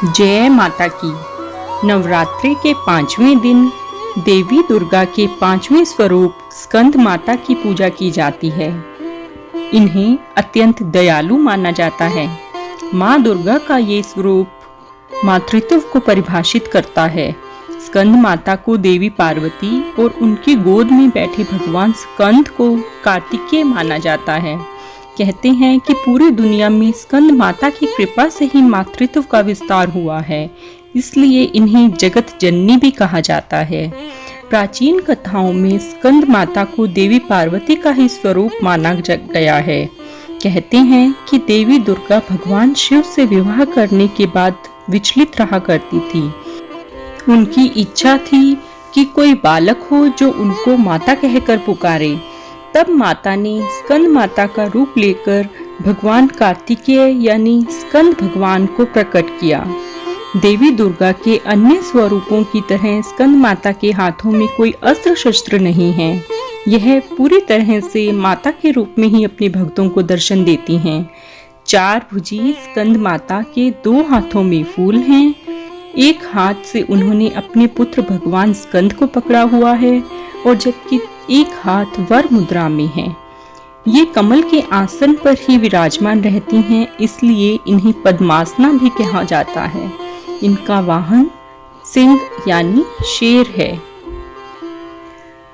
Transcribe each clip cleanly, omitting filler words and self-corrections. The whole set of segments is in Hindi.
जय माता की। नवरात्रि के 5वें दिन देवी दुर्गा के 5वें स्वरूप स्कंद माता की पूजा की जाती है। इन्हें अत्यंत दयालु माना जाता है। माँ दुर्गा का ये स्वरूप मातृत्व को परिभाषित करता है। स्कंद माता को देवी पार्वती और उनकी गोद में बैठे भगवान स्कंद को कार्तिकेय माना जाता है। कहते हैं कि पूरी दुनिया में स्कंद माता की कृपा से ही मातृत्व का विस्तार हुआ है, इसलिए इन्हें जगत जननी भी कहा जाता है। प्राचीन कथाओं में स्कंद माता को देवी पार्वती का ही स्वरूप माना गया है। कहते हैं कि देवी दुर्गा भगवान शिव से विवाह करने के बाद विचलित रहा करती थी। उनकी इच्छा थी कि कोई बालक हो जो उनको माता कहकर पुकारे। तब माता ने स्कंद माता का रूप लेकर भगवान कार्तिकेय यानी स्कंद भगवान को प्रकट किया। देवी दुर्गा के अन्य स्वरूपों की तरह स्कंद माता के हाथों में कोई अस्त्र शस्त्र नहीं है। यह पूरी तरह से माता के रूप में ही अपने भक्तों को दर्शन देती हैं। 4 भुजी स्कंद माता के 2 हाथों में फूल हैं। एक हाथ से उन्होंने अपने पुत्र भगवान स्कंद को पकड़ा हुआ है और जबकि एक हाथ वर मुद्रा में है। ये कमल के आसन पर ही विराजमान रहती हैं, इसलिए इन्हें पद्मासना भी कहा जाता है। इनका वाहन सिंह यानी शेर है।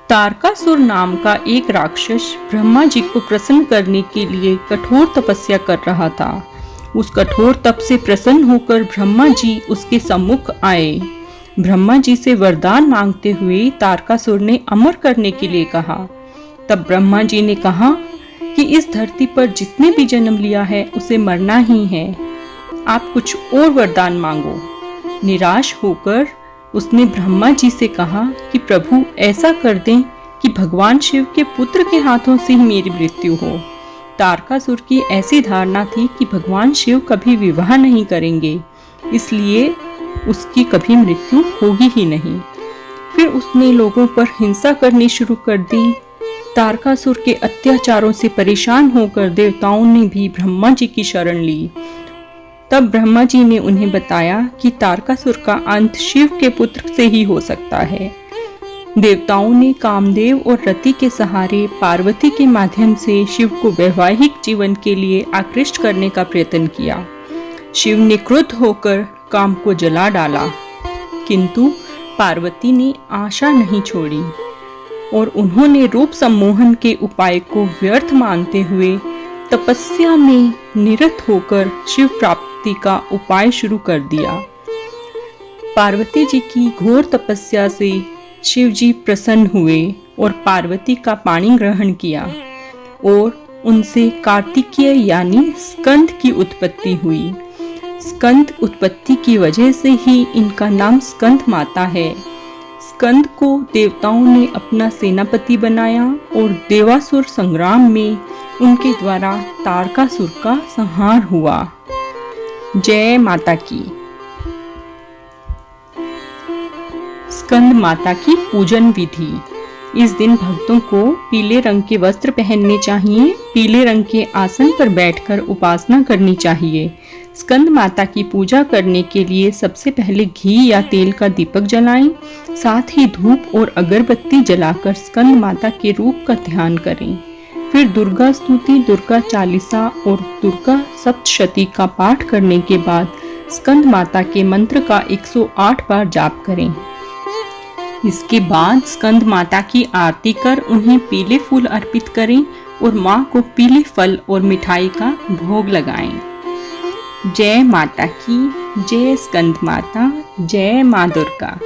तारकासुर नाम का एक राक्षस ब्रह्मा जी को प्रसन्न करने के लिए कठोर तपस्या कर रहा था। उस कठोर तप से प्रसन्न होकर ब्रह्मा जी उसके सम्मुख आए। ब्रह्मा जी से वरदान मांगते हुए तारकासुर ने अमर करने के लिए कहा। तब ब्रह्मा जी ने कहा कि इस धरती पर जिसने भी जन्म लिया है उसे मरना ही है, आप कुछ और वरदान मांगो। निराश होकर उसने ब्रह्मा जी से कहा कि प्रभु ऐसा कर दें कि भगवान शिव के पुत्र के हाथों से ही मेरी मृत्यु हो। तारकासुर की ऐसी धारणा थी कि भगवान शिव कभी विवाह नहीं करेंगे, इसलिए उसकी कभी मृत्यु होगी ही नहीं। फिर उसने लोगों पर हिंसा करनी शुरू कर दी। तारकासुर के अत्याचारों से परेशान होकर देवताओं ने भी ब्रह्मा जी की शरण ली। तब ब्रह्मा जी ने उन्हें बताया कि तारकासुर का अंत शिव के पुत्र से ही हो सकता है। देवताओं ने कामदेव और रति के सहारे पार्वती के माध्यम से शिव को वैवाहिक जीवन के लिए आकृष्ट करने का प्रयत्न किया। शिव ने क्रुद्ध होकर काम को जला डाला, किंतु पार्वती ने आशा नहीं छोड़ी और उन्होंने रूप सम्मोहन के उपाय को व्यर्थ मानते हुए तपस्या में निरत होकर शिव प्राप्ति का उपाय शुरू कर दिया। पार्वती जी की घोर तपस्या से शिव जी प्रसन्न हुए और पार्वती का पाणी ग्रहण किया और उनसे कार्तिकेय यानी स्कंद की उत्पत्ति हुई। स्कंद उत्पत्ति की वजह से ही इनका नाम स्कंद माता है। स्कंद को देवताओं ने अपना सेनापति बनाया और देवासुर संग्राम में उनके द्वारा तारकासुर का संहार हुआ। जय माता की। स्कंद माता की पूजन विधि। इस दिन भक्तों को पीले रंग के वस्त्र पहनने चाहिए। पीले रंग के आसन पर बैठकर उपासना करनी चाहिए। स्कंद माता की पूजा करने के लिए सबसे पहले घी या तेल का दीपक जलाएं। साथ ही धूप और अगरबत्ती जलाकर स्कंद माता के रूप का ध्यान करें। फिर दुर्गा स्तुति, दुर्गा चालीसा और दुर्गा सप्तशती का पाठ करने के बाद स्कंद माता के मंत्र का 108 बार जाप करें। इसके बाद स्कंद माता की आरती कर उन्हें पीले फूल अर्पित करें और माँ को पीले फल और मिठाई का भोग लगाएं। जय माता की। जय स्कंद माता। जय माँ दुर्गा।